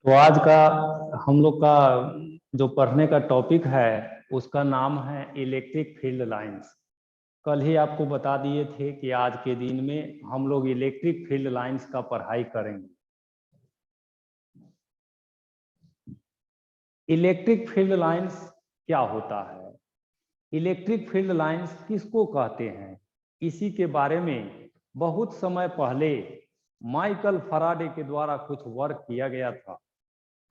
तो आज का हम लोग का जो पढ़ने का टॉपिक है उसका नाम है इलेक्ट्रिक फील्ड लाइंस। कल ही आपको बता दिए थे कि आज के दिन में हम लोग इलेक्ट्रिक फील्ड लाइंस का पढ़ाई करेंगे। इलेक्ट्रिक फील्ड लाइंस क्या होता है, इलेक्ट्रिक फील्ड लाइंस किसको कहते हैं, इसी के बारे में बहुत समय पहले माइकल फैराडे के द्वारा कुछ वर्क किया गया था।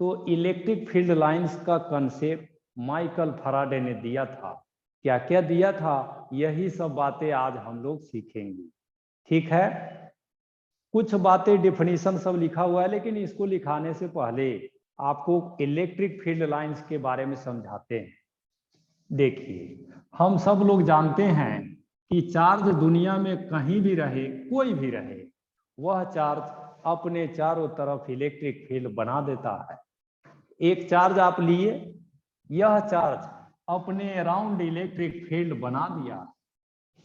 तो इलेक्ट्रिक फील्ड लाइंस का कंसेप्ट माइकल फैराडे ने दिया था। क्या क्या दिया था, यही सब बातें आज हम लोग सीखेंगे। ठीक है, कुछ बातें डिफिनीशन सब लिखा हुआ है, लेकिन इसको लिखाने से पहले आपको इलेक्ट्रिक फील्ड लाइंस के बारे में समझाते हैं। देखिए, हम सब लोग जानते हैं कि चार्ज दुनिया में कहीं भी रहे, कोई भी रहे, वह चार्ज अपने चारों तरफ इलेक्ट्रिक फील्ड बना देता है। एक चार्ज आप लिए, यह चार्ज अपने अराउंड इलेक्ट्रिक फील्ड बना दिया।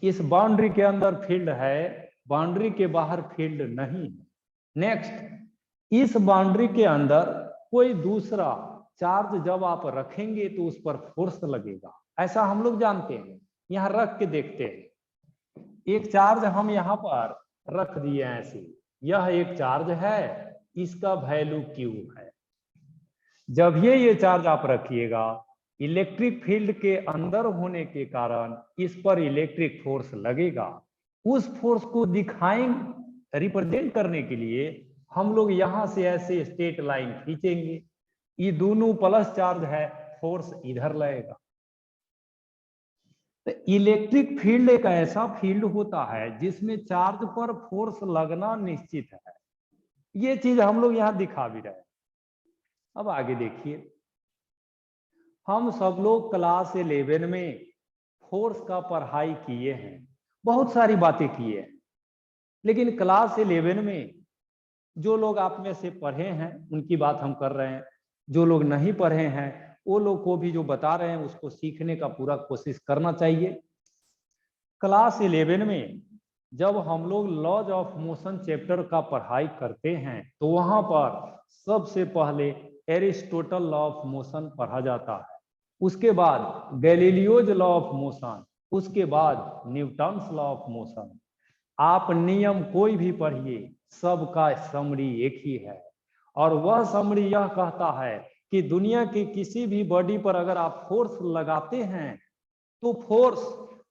इस बाउंड्री के अंदर फील्ड है, बाउंड्री के बाहर फील्ड नहीं है। नेक्स्ट, इस बाउंड्री के अंदर कोई दूसरा चार्ज जब आप रखेंगे तो उस पर फोर्स लगेगा, ऐसा हम लोग जानते हैं। यहां रख के देखते हैं, एक चार्ज हम यहां पर रख दिए ऐसे, यह एक चार्ज है, इसका वैल्यू Q है। जब ये चार्ज आप रखिएगा, इलेक्ट्रिक फील्ड के अंदर होने के कारण इस पर इलेक्ट्रिक फोर्स लगेगा। उस फोर्स को दिखाएंगे, रिप्रेजेंट करने के लिए हम लोग यहां से ऐसे स्ट्रेट लाइन खींचेंगे। ये दोनों प्लस चार्ज है, फोर्स इधर लगेगा। तो इलेक्ट्रिक फील्ड एक ऐसा फील्ड होता है जिसमें चार्ज पर फोर्स लगना निश्चित है। ये चीज हम लोग यहां दिखा भी रहे हैं। अब आगे देखिए, हम सब लोग क्लास 11 में फोर्स का पढ़ाई किए हैं, बहुत सारी बातें किए हैं, लेकिन क्लास 11 में जो लोग आप में से पढ़े हैं उनकी बात हम कर रहे हैं। जो लोग नहीं पढ़े हैं वो लोग को भी जो बता रहे हैं उसको सीखने का पूरा कोशिश करना चाहिए। क्लास 11 में जब हम लोग लॉज ऑफ मोशन चैप्टर का पढ़ाई करते हैं तो वहां पर सबसे पहले एरिस्टोटल लॉ ऑफ मोशन पढ़ा जाता है, उसके बाद गैलीलियोज लॉ ऑफ मोशन, उसके बाद न्यूटन्स लॉ ऑफ मोशन। आप नियम कोई भी पढ़िए, सबका समरी एक ही है, और वह समरी यह कहता है कि दुनिया की किसी भी बॉडी पर अगर आप फोर्स लगाते हैं तो फोर्स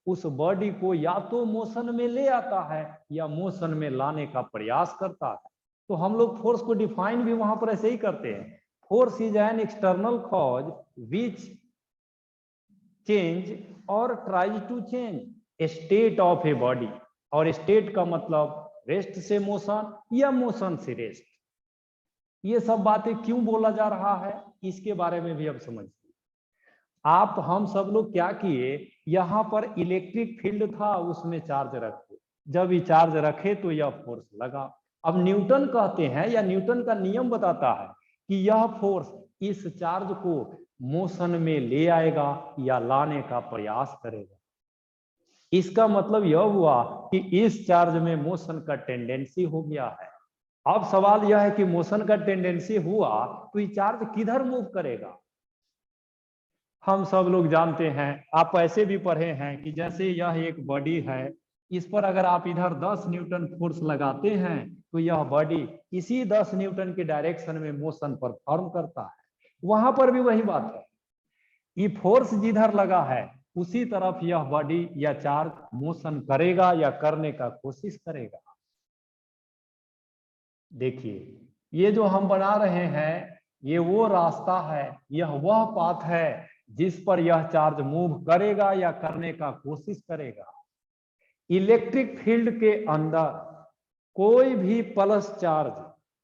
उस बॉडी को या तो मोशन में ले आता है या मोशन में लाने का प्रयास करता है। तो हम लोग फोर्स को डिफाइन भी वहां पर ऐसे ही करते हैं। Force is an external cause which change or try to change state of a body. और स्टेट का मतलब रेस्ट से मोशन या मोशन से रेस्ट। ये सब बातें क्यों बोला जा रहा है, इसके बारे में भी अब समझिए। आप हम सब लोग क्या किए, यहां पर इलेक्ट्रिक फील्ड था, उसमें चार्ज रखे, जब ये चार्ज रखे तो यह फोर्स लगा। अब न्यूटन कहते हैं या न्यूटन का नियम बताता है कि यह फोर्स इस चार्ज को मोशन में ले आएगा या लाने का प्रयास करेगा। इसका मतलब यह हुआ कि इस चार्ज में मोशन का टेंडेंसी हो गया है। अब सवाल यह है कि मोशन का टेंडेंसी हुआ तो ये चार्ज किधर मूव करेगा। हम सब लोग जानते हैं, आप ऐसे भी पढ़े हैं कि जैसे यह एक बॉडी है, इस पर अगर आप इधर 10 न्यूटन फोर्स लगाते हैं तो यह बॉडी इसी 10 न्यूटन के डायरेक्शन में मोशन परफॉर्म करता है। वहां पर भी वही बात है, ये फोर्स जिधर लगा है उसी तरफ यह बॉडी या चार्ज मोशन करेगा या करने का कोशिश करेगा। देखिए, ये जो हम बना रहे हैं ये वो रास्ता है, यह वह पाथ है जिस पर यह चार्ज मूव करेगा या करने का कोशिश करेगा। इलेक्ट्रिक फील्ड के अंदर कोई भी प्लस चार्ज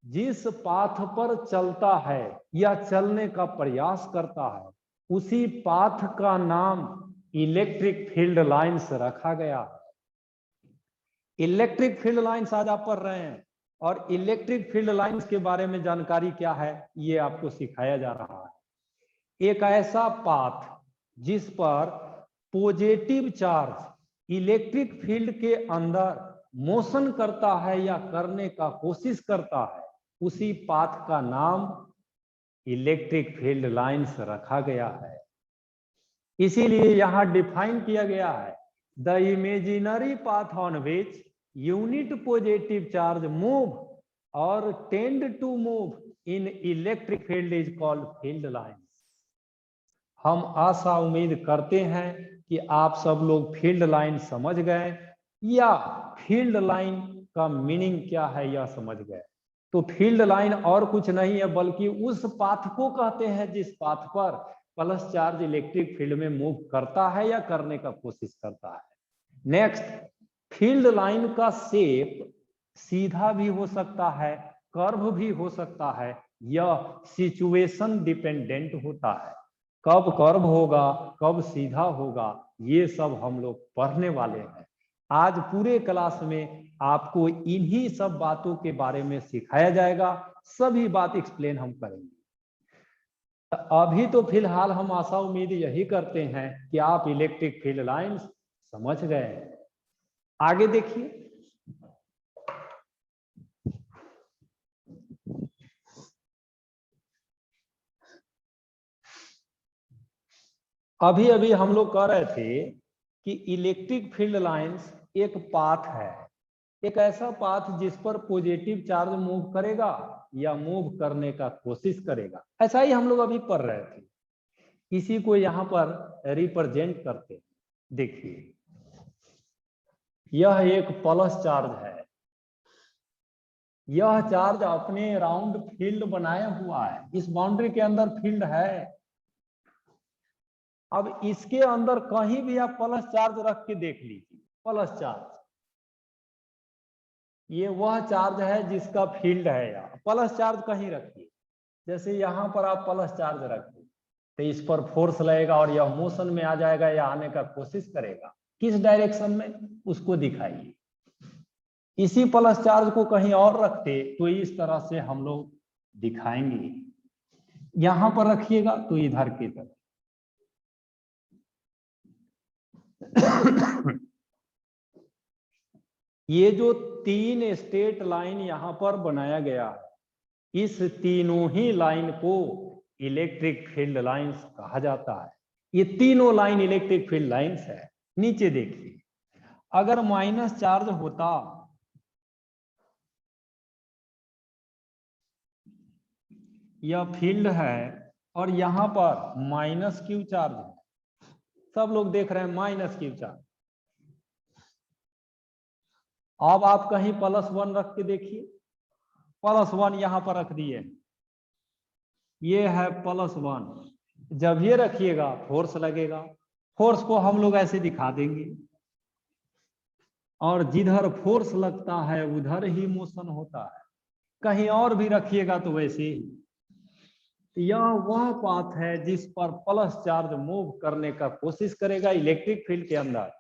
जिस पाथ पर चलता है या चलने का प्रयास करता है उसी पाथ का नाम इलेक्ट्रिक फील्ड लाइंस रखा गया है। इलेक्ट्रिक फील्ड लाइंस आज आप पढ़ रहे हैं, और इलेक्ट्रिक फील्ड लाइंस के बारे में जानकारी क्या है ये आपको सिखाया जा रहा है। एक ऐसा पाथ जिस पर पॉजिटिव चार्ज इलेक्ट्रिक फील्ड के अंदर मोशन करता है या करने का कोशिश करता है, उसी पाथ का नाम इलेक्ट्रिक फील्ड लाइंस रखा गया है। इसीलिए यहां डिफाइन किया गया है, the imaginary path on which unit positive charge move or tend to move in electric field is called field lines. हम आशा उम्मीद करते हैं कि आप सब लोग फील्ड लाइन समझ गए, या फील्ड लाइन का मीनिंग क्या है यह समझ गए। तो फील्ड लाइन और कुछ नहीं है बल्कि उस पाथ को कहते हैं जिस पाथ पर प्लस चार्ज इलेक्ट्रिक फील्ड में मूव करता है या करने का कोशिश करता है। नेक्स्ट, फील्ड लाइन का शेप सीधा भी हो सकता है, कर्व भी हो सकता है, यह सिचुएशन डिपेंडेंट होता है। कब कर्व होगा, कब सीधा होगा, ये सब हम लोग पढ़ने वाले हैं। आज पूरे क्लास में आपको इन्हीं सब बातों के बारे में सिखाया जाएगा, सभी बात एक्सप्लेन हम करेंगे। अभी तो फिलहाल हम आशा उम्मीद यही करते हैं कि आप इलेक्ट्रिक फील्ड लाइंस समझ गए। आगे देखिए, अभी अभी हम लोग कह रहे थे कि इलेक्ट्रिक फील्ड लाइंस एक पाथ है, एक ऐसा पाथ जिस पर पॉजिटिव चार्ज मूव करेगा या मूव करने का कोशिश करेगा। ऐसा ही हम लोग अभी पढ़ रहे थे। इसी को यहाँ पर रिप्रेजेंट करते हैं। देखिए, यह एक प्लस चार्ज है, यह चार्ज अपने राउंड फील्ड बनाया हुआ है, इस बाउंड्री के अंदर फील्ड है। अब इसके अंदर कहीं भी आप प्लस चार्ज रख के देख लीजिए, प्लस चार्ज, ये वह चार्ज है जिसका फील्ड है। यहाँ प्लस चार्ज कहीं रखिए, जैसे यहां पर आप प्लस चार्ज रखिए तो इस पर फोर्स लगेगा और यह मोशन में आ जाएगा या आने का कोशिश करेगा। किस डायरेक्शन में, उसको दिखाइए। इसी प्लस चार्ज को कहीं और रखते तो इस तरह से हम लोग दिखाएंगे। यहां पर रखिएगा तो इधर की तरफ। ये जो तीन स्ट्रेट लाइन यहां पर बनाया गया है, इस तीनों ही लाइन को इलेक्ट्रिक फील्ड लाइंस कहा जाता है। ये तीनों लाइन इलेक्ट्रिक फील्ड लाइंस है। नीचे देखिए, अगर माइनस चार्ज होता, यह फील्ड है और यहां पर माइनस क्यू चार्ज है, सब लोग देख रहे हैं माइनस क्यू चार्ज। अब आप कहीं +1 रख के देखिए, +1 यहां पर रख दिए, ये है +1। जब ये रखिएगा फोर्स लगेगा, फोर्स को हम लोग ऐसे दिखा देंगे और जिधर फोर्स लगता है उधर ही मोशन होता है। कहीं और भी रखिएगा तो वैसे ही। यह वह पाथ है जिस पर प्लस चार्ज मूव करने का कोशिश करेगा इलेक्ट्रिक फील्ड के अंदर।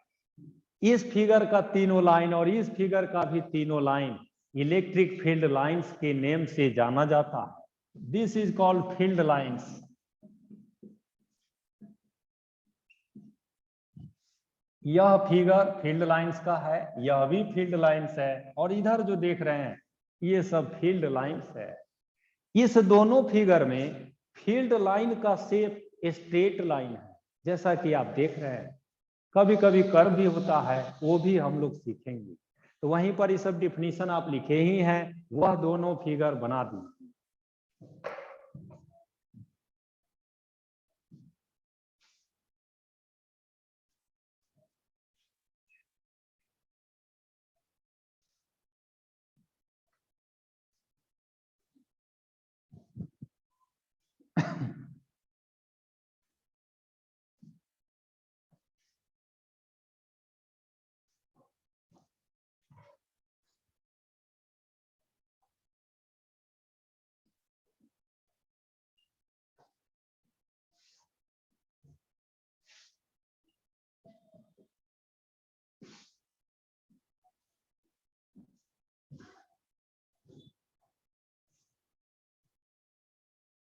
इस फिगर का तीनों लाइन और इस फिगर का भी तीनों लाइन इलेक्ट्रिक फील्ड लाइंस के नेम से जाना जाता है। This is called field lines. यह फिगर फील्ड लाइंस का है, यह भी फील्ड लाइंस है, और इधर जो देख रहे हैं ये सब फील्ड लाइंस है। इस दोनों फिगर में फील्ड लाइन का शेप स्ट्रेट लाइन है, जैसा कि आप देख रहे हैं। कभी कभी कर्व भी होता है, वो भी हम लोग सीखेंगे। तो वहीं पर ये सब डिफिनीशन आप लिखे ही हैं, वह दोनों फिगर बना दीजिए।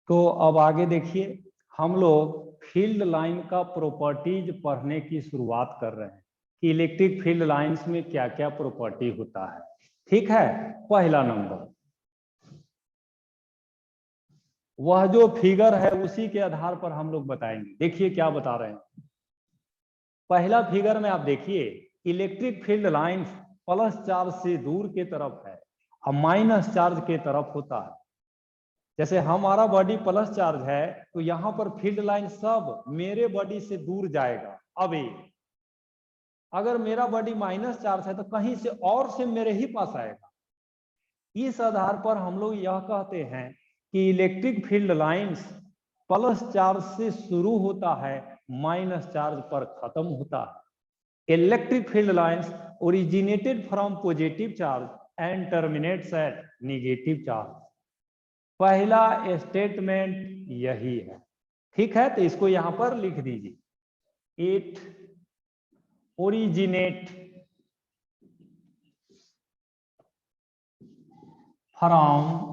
तो अब आगे देखिए, हम लोग फील्ड लाइन का प्रॉपर्टीज पढ़ने की शुरुआत कर रहे हैं कि इलेक्ट्रिक फील्ड लाइंस में क्या क्या प्रॉपर्टी होता है। ठीक है, पहला नंबर, वह जो फिगर है उसी के आधार पर हम लोग बताएंगे। देखिए क्या बता रहे हैं। पहला फिगर में आप देखिए, electric field lines plus charge से दूर के तरफ है और माइनस चार्ज के तरफ होता है। जैसे हमारा बॉडी प्लस चार्ज है तो यहाँ पर फील्ड लाइन सब मेरे बॉडी से दूर जाएगा। अब अगर मेरा बॉडी माइनस चार्ज है तो कहीं से और से मेरे ही पास आएगा। इस आधार पर हम लोग यह कहते हैं कि electric field lines plus charge से शुरू होता है, माइनस चार्ज पर खत्म होता है। Electric field lines originated from positive charge and terminates at negative charge. पहला स्टेटमेंट यही है, ठीक है। तो इसको यहां पर लिख दीजिए। इट ओरिजिनेट फ्रॉम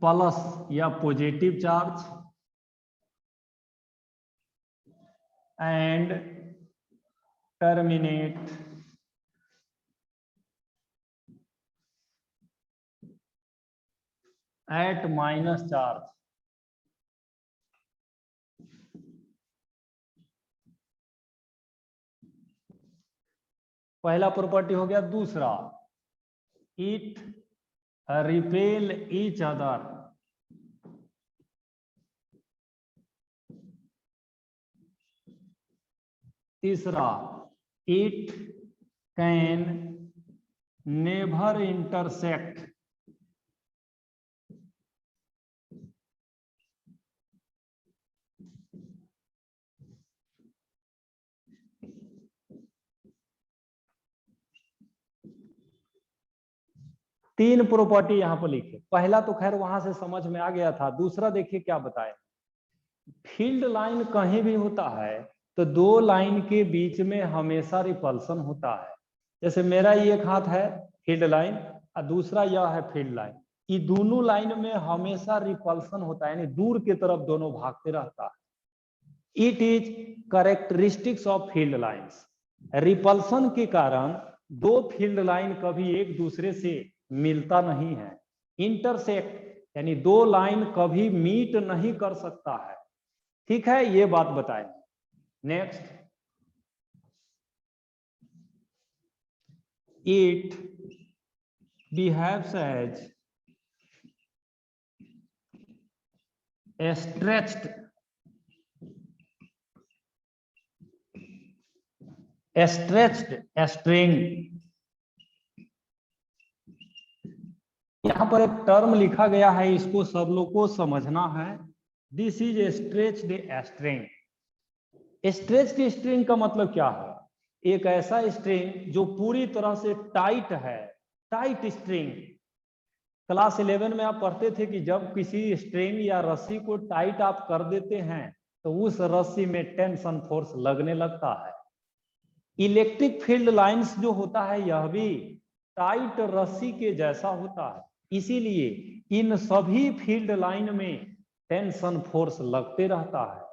प्लस या positive charge and terminate at minus charge. पहला प्रॉपर्टी हो गया। दूसरा, इट रिपेल ईच अदर। तीसरा, इट कैन नेवर इंटरसेक्ट तीन प्रॉपर्टी यहां पर लिखे। पहला तो खैर वहां से समझ में आ गया था। दूसरा देखिए क्या बताए। फील्ड लाइन कहीं भी होता है तो दो लाइन के बीच में हमेशा रिपल्सन होता है। जैसे मेरा ये एक हाथ है फील्ड लाइन और दूसरा यह है फील्ड लाइन। ये दोनों लाइन में हमेशा रिपल्सन होता है, यानी दूर की तरफ दोनों भागते रहता है। It is characteristics of field lines. Repulsion के कारण दो फील्ड लाइन कभी एक दूसरे से मिलता नहीं है। इंटरसेक्ट यानी दो लाइन कभी मीट नहीं कर सकता है, ठीक है। ये बात बताएं। Next, it behaves as a stretched string. यहां पर एक टर्म लिखा गया है, इसको सब लोग को समझना है। This is a stretched string. Stretched string का मतलब क्या है? एक ऐसा स्ट्रिंग जो पूरी तरह से टाइट है, टाइट स्ट्रिंग। क्लास 11 में आप पढ़ते थे कि जब किसी स्ट्रिंग या रस्सी को टाइट आप कर देते हैं तो उस रस्सी में टेंशन फोर्स लगने लगता है। इलेक्ट्रिक फील्ड लाइंस जो होता है यह भी टाइट रस्सी के जैसा होता है, इसीलिए इन सभी फील्ड लाइन में टेंशन फोर्स लगते रहता है।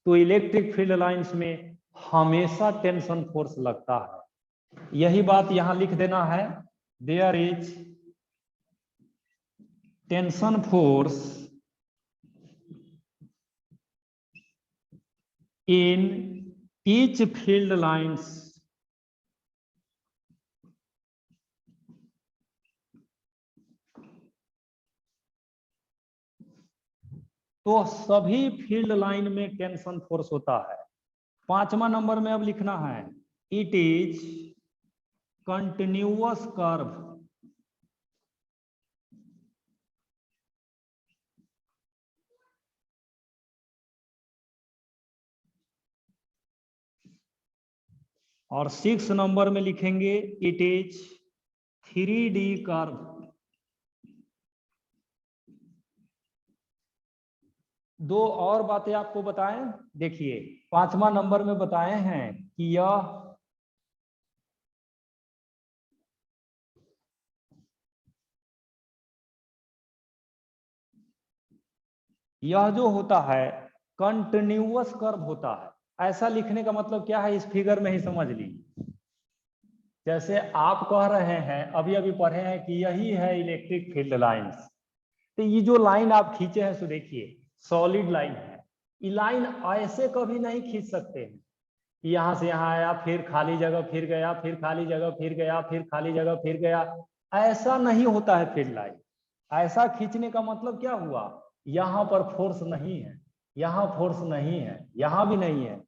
तो इलेक्ट्रिक फील्ड लाइंस में हमेशा टेंशन फोर्स लगता है। यही बात यहां लिख देना है। There is tension force in each field lines तो सभी फील्ड लाइन में टेंशन फोर्स होता है। पांचवा नंबर में अब लिखना है, इट इज कंटिन्यूअस कर्व। और 6 नंबर में लिखेंगे, इट इज 3D कर्व। दो और बातें आपको बताएं। देखिए, पांचवा नंबर में बताए हैं कि यह जो होता है कंटिन्यूअस कर्व होता है। ऐसा लिखने का मतलब क्या है, इस फिगर में ही समझ लीजिए। जैसे आप कह रहे हैं, अभी अभी पढ़े हैं कि यही है इलेक्ट्रिक फील्ड लाइंस, तो ये जो लाइन आप खींचे हैं सो देखिए सॉलिड लाइन है। ये लाइन ऐसे कभी नहीं खींच सकते हैं, यहां से यहां आया फिर खाली जगह फिर गया, फिर खाली जगह फिर गया, फिर खाली जगह फिर गया, ऐसा नहीं होता है फील्ड लाइन। ऐसा खींचने का मतलब क्या हुआ, यहां पर फोर्स नहीं है, यहां फोर्स नहीं है, यहां भी नहीं है।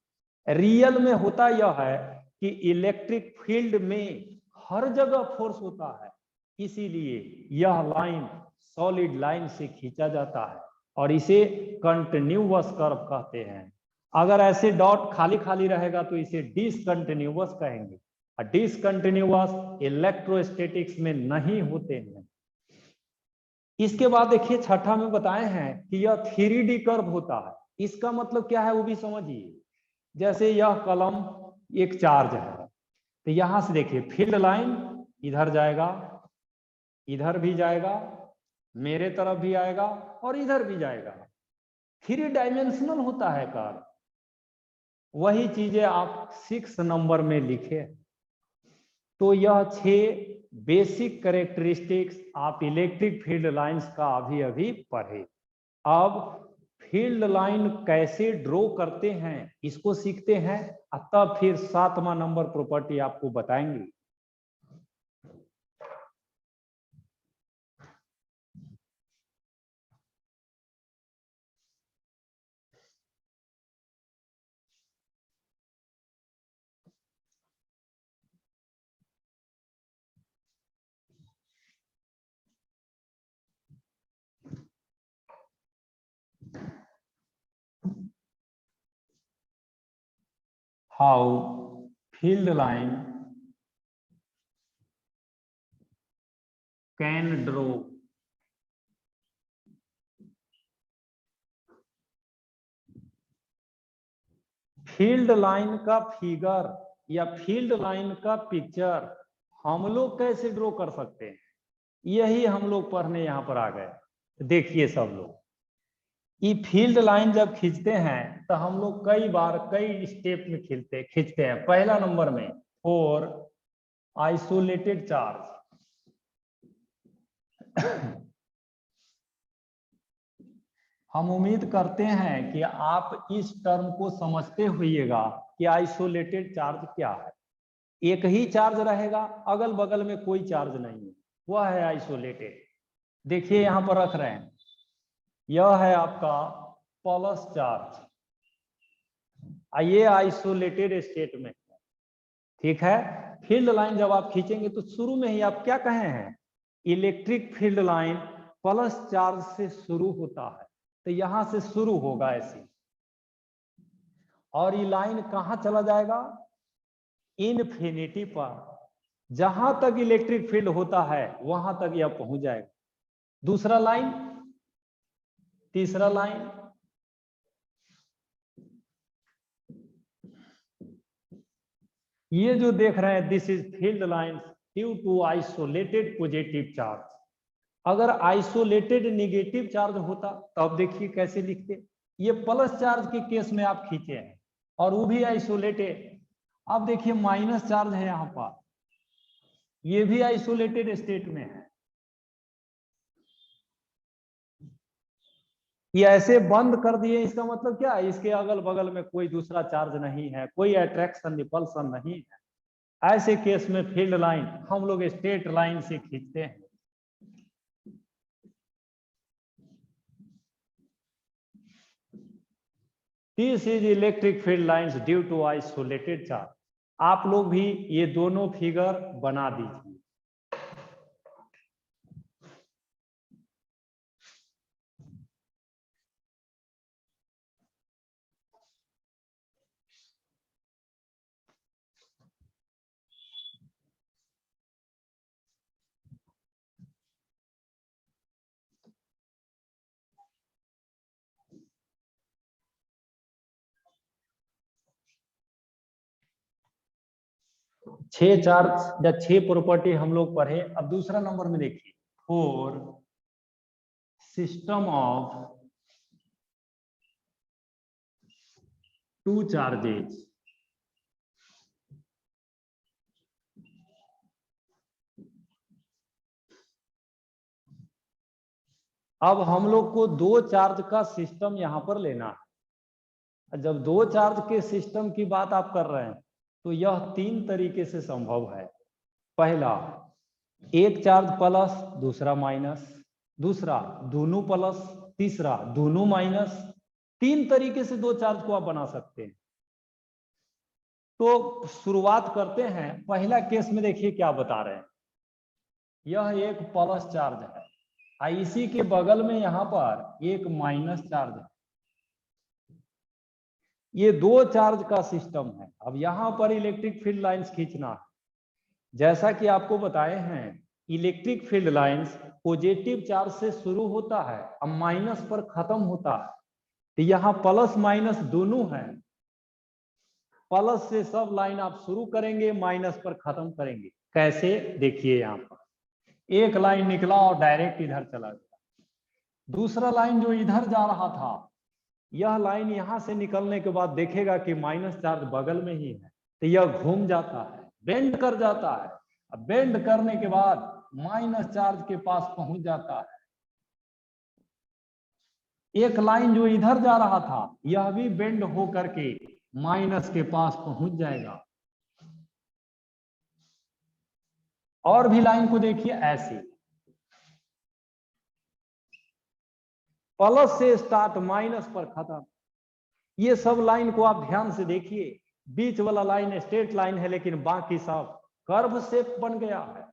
रियल में होता यह है कि इलेक्ट्रिक फील्ड में हर जगह फोर्स होता है, इसीलिए यह लाइन सॉलिड लाइन से खींचा जाता है और इसे कंटिन्यूअस कर्व कहते हैं। अगर ऐसे डॉट खाली खाली रहेगा तो इसे डिसकंटिन्यूअस कहेंगे, और डिसकंटिन्यूअस इलेक्ट्रोस्टैटिक्स में नहीं होते हैं। इसके बाद देखिए छठा में बताए हैं कि यह 3D कर्व होता है। इसका मतलब क्या है वो भी समझिए। जैसे यह कलम एक चार्ज है, तो यहां से देखिए फील्ड लाइन इधर जाएगा, इधर भी जाएगा, मेरे तरफ भी आएगा और इधर भी जाएगा। 3 डायमेंशनल होता है कर्व। वही चीजें आप 6 नंबर में लिखे। तो यह 6 बेसिक कैरेक्टरिस्टिक्स आप इलेक्ट्रिक फील्ड लाइंस का अभी अभी पढ़े। अब फील्ड लाइन कैसे ड्रॉ करते हैं इसको सीखते हैं, तब फिर 7वां नंबर प्रॉपर्टी आपको बताएंगे। How field line can draw field line का फिगर या फील्ड लाइन का पिक्चर हम लोग कैसे ड्रॉ कर सकते हैं, यही हम लोग पढ़ने यहां पर आ गए। देखिए सब लोग, ये फील्ड लाइन जब खींचते हैं तो हम लोग कई बार कई स्टेप में खींचते हैं। पहला नंबर में फॉर आइसोलेटेड चार्ज, हम उम्मीद करते हैं कि आप इस टर्म को समझते होइएगा कि आइसोलेटेड चार्ज क्या है। एक ही चार्ज रहेगा, अगल बगल में कोई चार्ज नहीं है, वह है आइसोलेटेड। देखिए यहां पर रख रहे हैं, यह है आपका प्लस चार्ज, ये आइसोलेटेड स्टेट में, ठीक है। फील्ड लाइन जब आप खींचेंगे तो शुरू में ही आप क्या कहे हैं, electric field line plus charge से शुरू होता है, तो यहां से शुरू होगा ऐसे, और ये लाइन कहां चला जाएगा, इनफिनिटी पर। जहां तक इलेक्ट्रिक फील्ड होता है वहां तक यह पहुंच जाएगा। दूसरा लाइन, तीसरा लाइन, ये जो देख रहे हैं this is field lines due to isolated positive charge. अगर आइसोलेटेड नेगेटिव चार्ज होता तब देखिए कैसे लिखते, ये प्लस चार्ज के केस में आप खींचे हैं और वो भी आइसोलेटेड। अब देखिए माइनस चार्ज है यहां पर, ये भी आइसोलेटेड स्टेट में है। ये ऐसे बंद कर दिए, इसका मतलब क्या है, इसके अगल बगल में कोई दूसरा चार्ज नहीं है, कोई अट्रैक्शन रिपल्सन नहीं है। ऐसे केस में फील्ड लाइन हम लोग स्ट्रेट लाइन से खींचते हैं। This is electric field lines due to isolated charge. आप लोग भी ये दोनों फिगर बना दीजिए। छह चार्ज या 6 प्रॉपर्टी हम लोग पढ़े। अब दूसरा नंबर में देखिए, फॉर सिस्टम ऑफ 2 चार्जेस अब हम लोग को दो चार्ज का सिस्टम यहां पर लेना है। जब दो चार्ज के सिस्टम की बात आप कर रहे हैं तो यह तीन तरीके से संभव है। पहला, एक चार्ज प्लस दूसरा माइनस, दूसरा दोनों प्लस, तीसरा दोनों माइनस। तीन तरीके से दो चार्ज को आप बना सकते हैं। तो शुरुआत करते हैं। पहला केस में देखिए क्या बता रहे हैं। यह एक प्लस चार्ज है, इसी के बगल में यहां पर एक माइनस चार्ज है। ये दो चार्ज का सिस्टम है। अब यहां पर इलेक्ट्रिक फील्ड लाइंस खींचना है। जैसा कि आपको बताए हैं, electric field lines positive charge से शुरू होता है और माइनस पर खत्म होता है। तो यहां प्लस माइनस दोनों है। प्लस से सब लाइन आप शुरू करेंगे, माइनस पर खत्म करेंगे। कैसे, देखिए यहां पर एक लाइन निकला और डायरेक्ट इधर चला गया। दूसरा लाइन जो इधर जा रहा था, यह लाइन यहां से निकलने के बाद देखेगा कि माइनस चार्ज बगल में ही है, तो यह घूम जाता है, बेंड कर जाता है। अब बेंड करने के बाद माइनस चार्ज के पास पहुंच जाता है। एक लाइन जो इधर जा रहा था, यह भी बेंड हो करके माइनस के पास पहुंच जाएगा। और भी लाइन को देखिए ऐसे, प्लस से स्टार्ट, माइनस पर खत्म। ये सब लाइन को आप ध्यान से देखिए। बीच वाला लाइन स्ट्रेट लाइन है, लेकिन बाकी सब कर्व शेप बन गया है।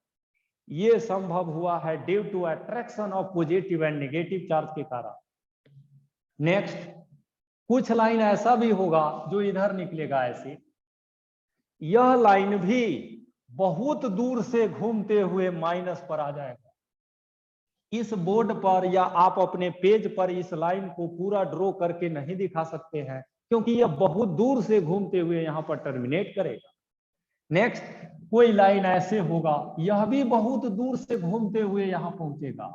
ये संभव हुआ है due to attraction of positive and negative charge के कारण। नेक्स्ट, कुछ लाइन ऐसा भी होगा जो इधर निकलेगा ऐसे। यह लाइन भी बहुत दूर से घूमते हुए माइनस पर आ जाएगा। इस बोर्ड पर या आप अपने पेज पर इस लाइन को पूरा ड्रॉ करके नहीं दिखा सकते हैं, क्योंकि यह बहुत दूर से घूमते हुए यहां पर टर्मिनेट करेगा। नेक्स्ट, कोई लाइन ऐसे होगा, यह भी बहुत दूर से घूमते हुए यहां पहुंचेगा।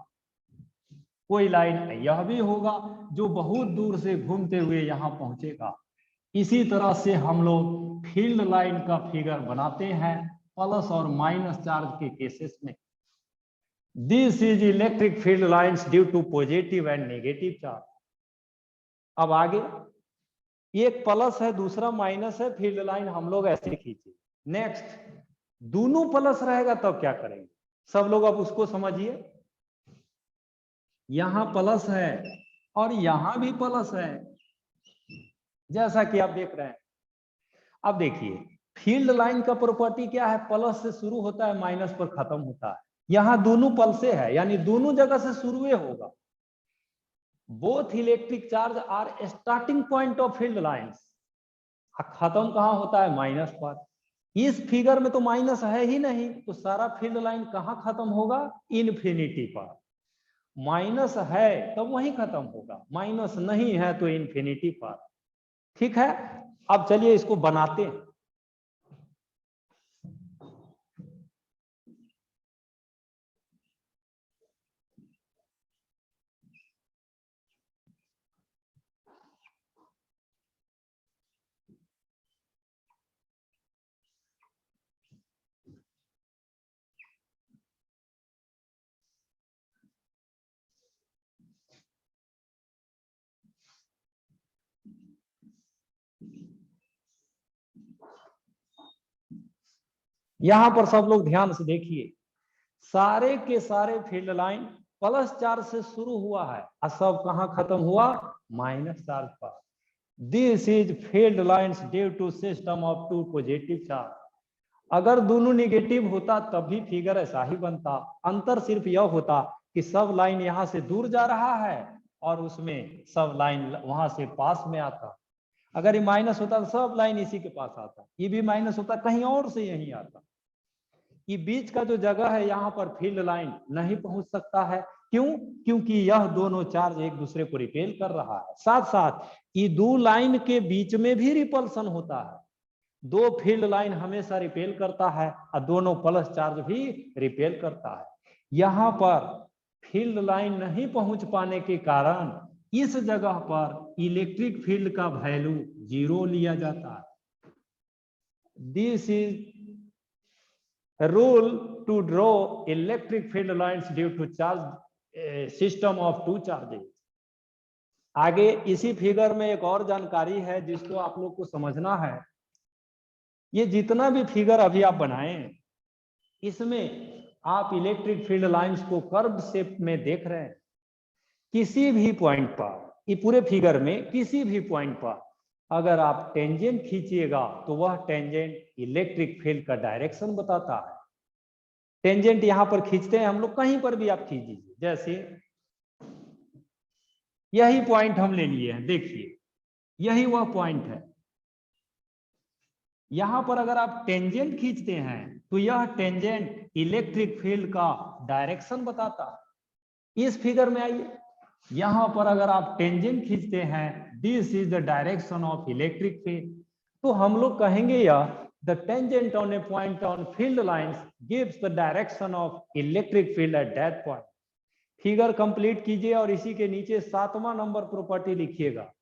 कोई लाइन यह भी होगा जो बहुत दूर से घूमते हुए यहां पहुंचेगा। इसी तरह से हम लोग फील्ड लाइन का फिगर बनाते हैं प्लस और माइनस चार्ज के केसेस में। This is electric field lines due to positive and negative charge. अब आगे, एक प्लस है दूसरा माइनस है, फील्ड लाइन हम लोग ऐसे खींचे। नेक्स्ट, दोनों प्लस रहेगा तब क्या करेंगे, सब लोग अब उसको समझिए। यहां प्लस है और यहां भी प्लस है, जैसा कि आप देख रहे हैं। अब देखिए, फील्ड लाइन का प्रॉपर्टी क्या है, प्लस से शुरू होता है, माइनस पर खत्म होता है। यहां दोनों पल्से है, यानी दोनों जगह से शुरू होगा। Both electric charge are starting point of field lines. खत्म कहां होता है, माइनस पर। इस फिगर में तो माइनस है ही नहीं, तो सारा फील्ड लाइन कहां खत्म होगा, इन्फिनिटी पर। माइनस है तो वहीं खत्म होगा, माइनस नहीं है तो इन्फिनिटी पर। ठीक है, अब चलिए इसको बनाते हैं। यहां पर सब लोग ध्यान से देखिए, सारे के सारे फील्ड लाइन प्लस चार्ज से शुरू हुआ है और सब कहां खत्म हुआ, माइनस चार्ज पर। This is field lines due to system of two positive charge. अगर दोनों निगेटिव होता तब भी फिगर ऐसा ही बनता। अंतर सिर्फ यह होता कि सब लाइन यहां से दूर जा रहा है और उसमें सब लाइन वहां से पास में आता। अगर ये माइनस होता तो सब लाइन इसी के पास आता, ये भी माइनस होता कहीं और से यहीं आता। ये बीच का जो जगह है, यहाँ पर फील्ड लाइन नहीं पहुंच सकता है। क्यों, क्योंकि यह दोनों चार्ज एक दूसरे को रिपेल कर रहा है। साथ साथ ये दो लाइन के बीच में भी रिपल्सन होता है। दो फील्ड लाइन हमेशा रिपेल करता है और दोनों प्लस चार्ज भी रिपेल करता है। यहां पर फील्ड लाइन नहीं पहुंच पाने के कारण इस जगह पर इलेक्ट्रिक फील्ड का वैल्यू 0 लिया जाता है। This is rule to draw electric field lines due to charge system of two charges. आगे इसी फिगर में एक और जानकारी है जिसको आप लोग को समझना है। ये जितना भी फिगर अभी आप बनाए इसमें आप इलेक्ट्रिक फील्ड लाइंस को कर्व शेप में देख रहे हैं। किसी भी पॉइंट पर, ये पूरे फिगर में किसी भी पॉइंट पर अगर आप टेंजेंट खींचिएगा तो वह टेंजेंट इलेक्ट्रिक फील्ड का डायरेक्शन बताता है। टेंजेंट यहां पर खींचते हैं हम लोग, कहीं पर भी आप खींच दीजिए। जैसे यही पॉइंट हम ले लिए हैं, देखिए यही वह पॉइंट है। यहां पर अगर आप टेंजेंट खींचते हैं तो यह टेंजेंट इलेक्ट्रिक फील्ड का डायरेक्शन बताता है। इस फिगर में आइए, यहां पर अगर आप टेंजेंट खींचते हैं, this is the direction of electric field, तो हम लोग कहेंगे यह the tangent on A point on field lines gives the direction of electric field at that point. Figure complete कीजिए और इसी के नीचे 7वां नंबर प्रॉपर्टी लिखिएगा।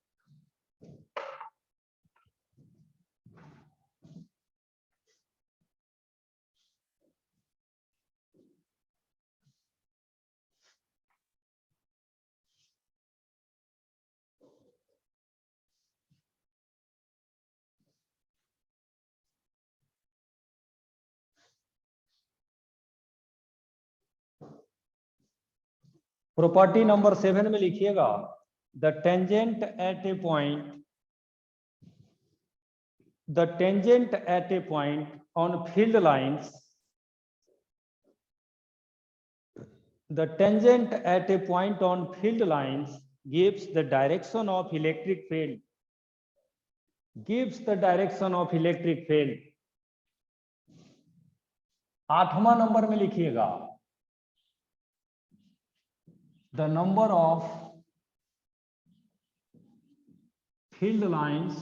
प्रॉपर्टी नंबर 7 में लिखिएगा the tangent at A point, the tangent at a point on field lines, the tangent at a point on field lines gives the direction of electric field, gives the direction of electric field। 8वां number में लिखिएगा the number of field lines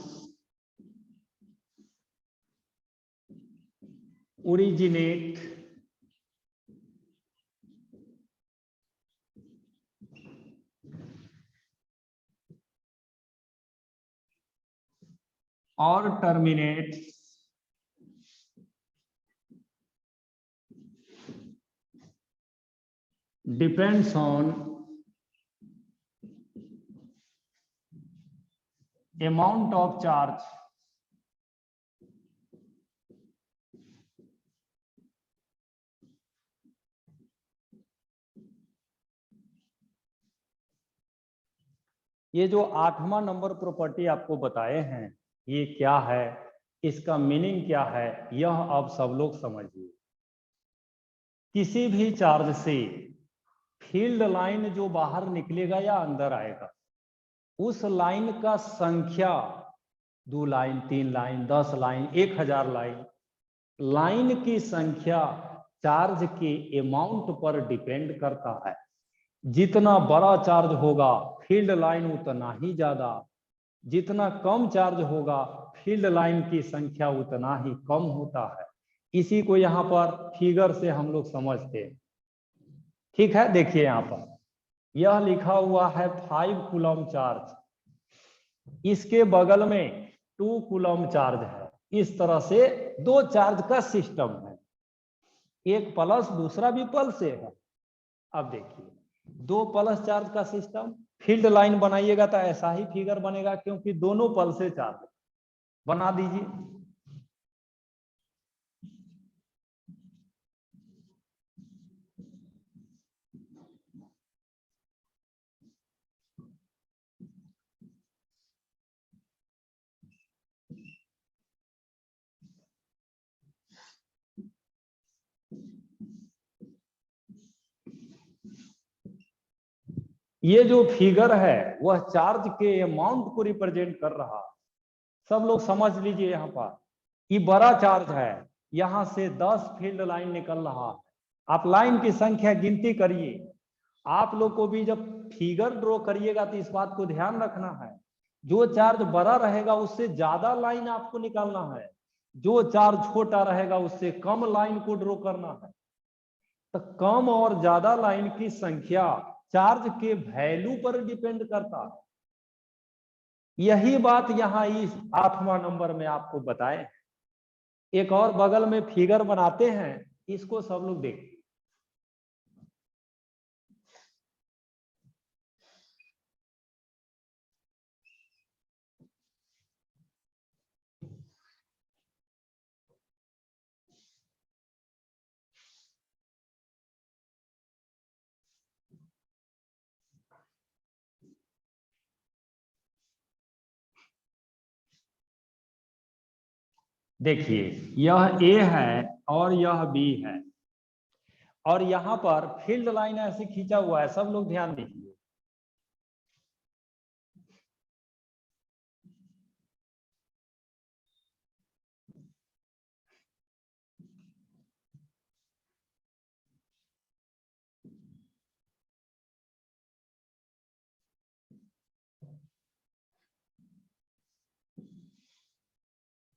originate or terminates depends on amount of charge ये जो 8वां number property आपको बताए हैं ये क्या है, इसका मीनिंग क्या है, यह अब सब लोग समझिए। किसी भी चार्ज से फील्ड लाइन जो बाहर निकलेगा या अंदर आएगा, उस लाइन का संख्या 2 line, 3 line, 10 line, 1000 line, line की संख्या चार्ज के अमाउंट पर डिपेंड करता है। जितना बड़ा चार्ज होगा फील्ड लाइन उतना ही ज्यादा, जितना कम चार्ज होगा फील्ड लाइन की संख्या उतना ही कम होता है। इसी को यहाँ पर फिगर से हम लोग समझते हैं। ठीक है, देखिए यहाँ पर यह लिखा हुआ है 5 कूलम चार्ज, इसके बगल में 2 कूलम चार्ज है। इस तरह से 2 चार्ज का सिस्टम है, एक प्लस दूसरा भी प्लस से है। अब देखिए 2 प्लस चार्ज का सिस्टम, फील्ड लाइन बनाइएगा तो ऐसा ही फिगर बनेगा क्योंकि दोनों पल से चार्ज। बना दीजिए। ये जो फिगर है वह चार्ज के अमाउंट को रिप्रेजेंट कर रहा। सब लोग समझ लीजिए, यहाँ पर ये बड़ा चार्ज है, यहां से 10 फील्ड लाइन निकल रहा है। आप लाइन की संख्या गिनती करिए। आप लोग को भी जब फिगर ड्रॉ करिएगा तो इस बात को ध्यान रखना है, जो चार्ज बड़ा रहेगा उससे ज्यादा लाइन आपको निकालना है, जो चार्ज छोटा रहेगा उससे कम लाइन को ड्रॉ करना है। तो कम और ज्यादा लाइन की संख्या चार्ज के वैल्यू पर डिपेंड करता है। यही बात यहां इस 8वां नंबर में आपको बताए। एक और बगल में फिगर बनाते हैं, इसको सब लोग देखें। देखिए यह ए है और यह बी है, और यहाँ पर फील्ड लाइन ऐसे खींचा हुआ है, सब लोग ध्यान दीजिए।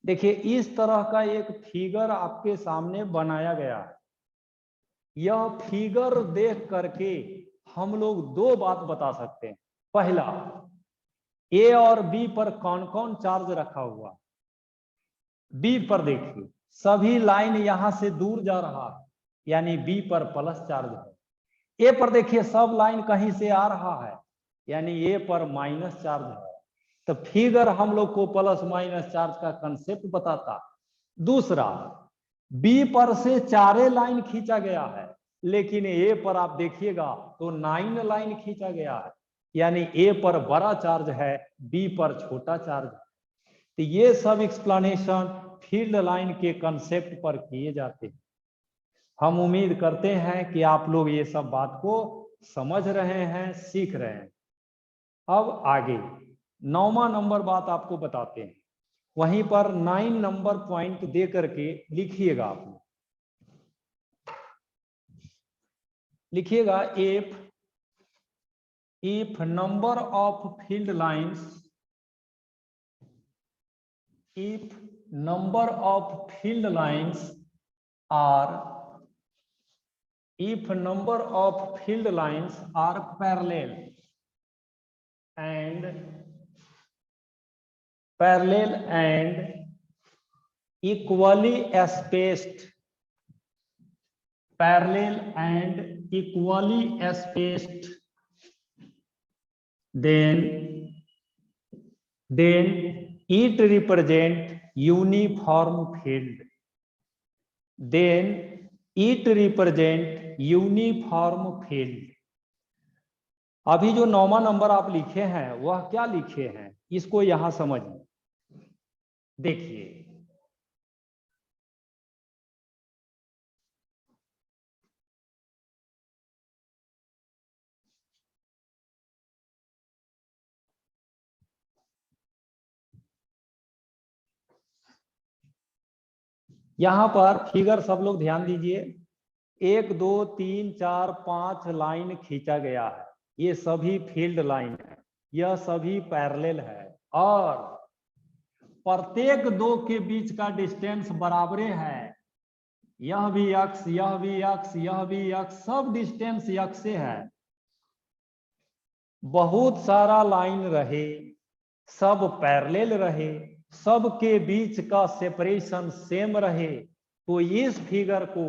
देखिए इस तरह का एक फिगर आपके सामने बनाया गया है। यह फिगर देख करके हम लोग दो बात बता सकते हैं। पहला, ए और बी पर कौन कौन चार्ज रखा हुआ। बी पर देखिए सभी लाइन यहां से दूर जा रहा है, यानी बी पर प्लस चार्ज है। ए पर देखिए सब लाइन कहीं से आ रहा है, यानी ए पर माइनस चार्ज है। तो फिगर हम लोग को प्लस माइनस चार्ज का कंसेप्ट बताता। दूसरा, बी पर से चारे लाइन खींचा गया है, लेकिन ए पर आप देखिएगा तो 9 लाइन खींचा गया है, यानी ए पर बड़ा चार्ज है, बी पर छोटा चार्ज है। तो ये सब एक्सप्लेनेशन फील्ड लाइन के कंसेप्ट पर किए जाते हैं। हम उम्मीद करते हैं कि आप लोग ये सब बात को समझ रहे हैं, सीख रहे हैं। अब आगे 9वां नंबर बात आपको बताते हैं, वहीं पर 9 नंबर पॉइंट दे करके लिखिएगा। आप लिखिएगा if number of field lines, if number of field lines are parallel and equally spaced, then it represent uniform field. अभी जो 9वां नंबर आप लिखे हैं वह क्या लिखे हैं, इसको यहां समझिए। देखिए यहां पर फिगर सब लोग ध्यान दीजिए। 1 2 3 4 5 लाइन खींचा गया है, ये सभी फील्ड लाइन है, यह सभी पैरेलल है, और प्रत्येक दो के बीच का डिस्टेंस बराबरे है। यह भी अक्स, यह भी अक्स, यह भी अक्स, सब डिस्टेंस अक्स से है। बहुत सारा लाइन रहे, सब पैरेलल रहे, सब के बीच का सेपरेशन सेम रहे, तो इस फिगर को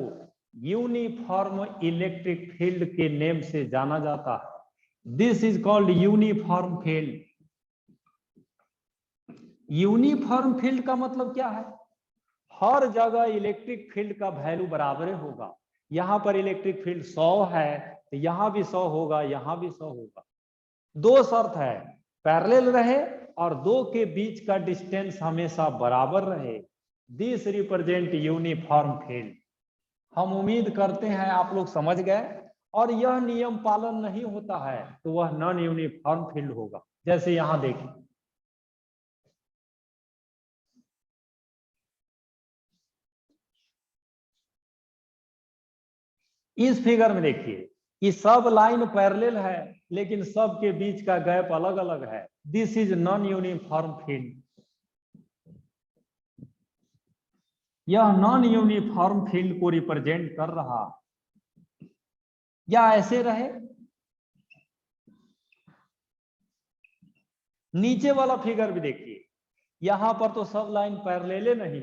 यूनिफॉर्म इलेक्ट्रिक फील्ड के नेम से जाना जाता है। This is called uniform field. Uniform field का मतलब क्या है, हर जगह इलेक्ट्रिक फील्ड का वैल्यू बराबर होगा। यहां पर इलेक्ट्रिक फील्ड 100 है तो यहां भी 100 होगा, यहां भी 100 होगा। दो शर्त है, पैरेलल रहे और दो के बीच का डिस्टेंस हमेशा बराबर रहे। This represent uniform field. हम उम्मीद करते हैं आप लोग समझ गए, और यह नियम पालन नहीं होता है तो वह नॉन यूनिफॉर्म फील्ड होगा। जैसे यहां देखिए, इस फिगर में देखिए ये सब लाइन पैरेलल है, लेकिन सब के बीच का गैप अलग अलग है। This is non uniform field. यह नॉन यूनिफॉर्म फील्ड को रिप्रेजेंट कर रहा, या ऐसे रहे। नीचे वाला फिगर भी देखिए, यहां पर तो सब लाइन पैरेलल नहीं,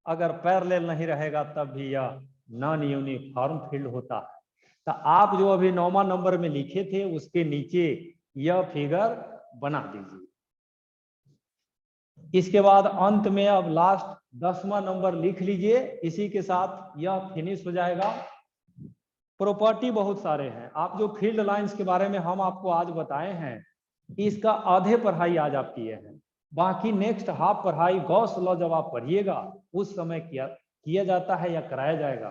अगर पैरेलल नहीं रहेगा तब भी यह नॉन यूनिफॉर्म फील्ड होता है। तो आप जो अभी 9वां नंबर में लिखे थे उसके नीचे यह फिगर बना दीजिए। इसके बाद अंत में अब लास्ट 10वां नंबर लिख लीजिए, इसी के साथ यह फिनिश हो जाएगा। प्रॉपर्टी बहुत सारे हैं, आप जो फील्ड लाइंस के बारे में हम आपको आज बताए हैं इसका आधे पढ़ाई आज आप किए हैं। बाकी नेक्स्ट हाफ पढ़ाई गॉस लॉ जब आप पढ़िएगा उस समय किया जाता है या कराया जाएगा।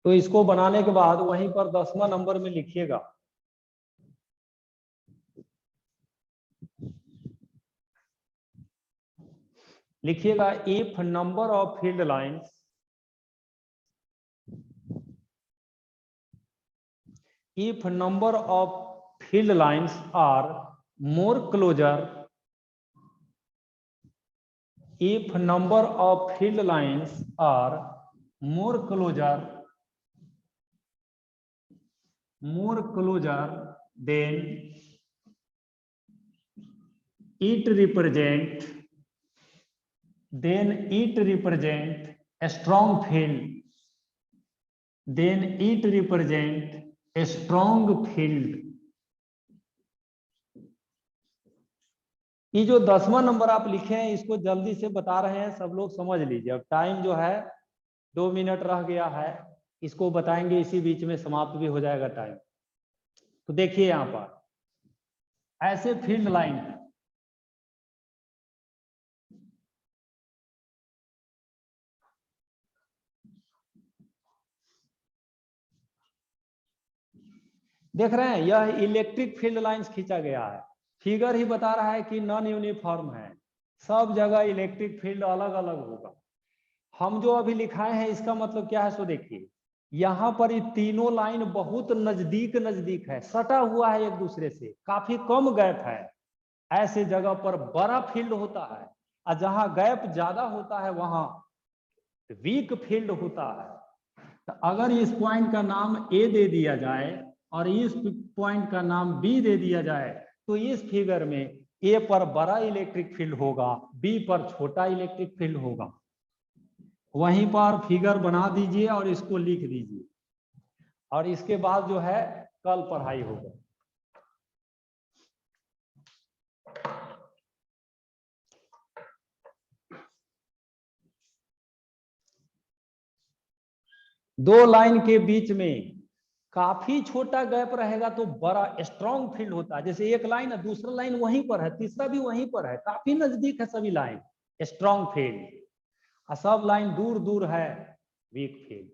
तो इसको बनाने के बाद वहीं पर 10वां नंबर में लिखिएगा, लिखिएगा if number of field lines if number of field lines are more closer, if number of field lines are more closer then it represent a strong field, then it represent a strong field। ये जो 10वां number आप लिखे हैं इसको जल्दी से बता रहे हैं, सब लोग समझ लीजिए। अब टाइम जो है 2 मिनट रह गया है, इसको बताएंगे, इसी बीच में समाप्त भी हो जाएगा टाइम। तो देखिए यहां पर ऐसे फील्ड लाइन है, देख रहे हैं, यह इलेक्ट्रिक फील्ड लाइंस खींचा गया है। फिगर ही बता रहा है कि नॉन यूनिफॉर्म है, सब जगह इलेक्ट्रिक फील्ड अलग अलग होगा। हम जो अभी लिखाए हैं इसका मतलब क्या है, सो देखिए यहाँ पर ये तीनों लाइन बहुत नजदीक है, सटा हुआ है एक दूसरे से, काफी कम गैप है। ऐसे जगह पर बड़ा फील्ड होता है और जहां गैप ज्यादा होता है वहां वीक फील्ड होता है। तो अगर इस पॉइंट का नाम ए दे दिया जाए और इस पॉइंट का नाम बी दे दिया जाए तो इस फिगर में ए पर बड़ा इलेक्ट्रिक फील्ड होगा, बी पर छोटा इलेक्ट्रिक फील्ड होगा। वहीं पर फिगर बना दीजिए और इसको लिख दीजिए, और इसके बाद जो है कल पढ़ाई होगा। दो लाइन के बीच में काफी छोटा गैप रहेगा तो बड़ा स्ट्रॉन्ग फील्ड होता है। जैसे एक लाइन है, दूसरा लाइन वहीं पर है, तीसरा भी वहीं पर है, काफी नजदीक है सभी लाइन, स्ट्रॉन्ग फील्ड। सब लाइन दूर दूर है, वीक फील्ड।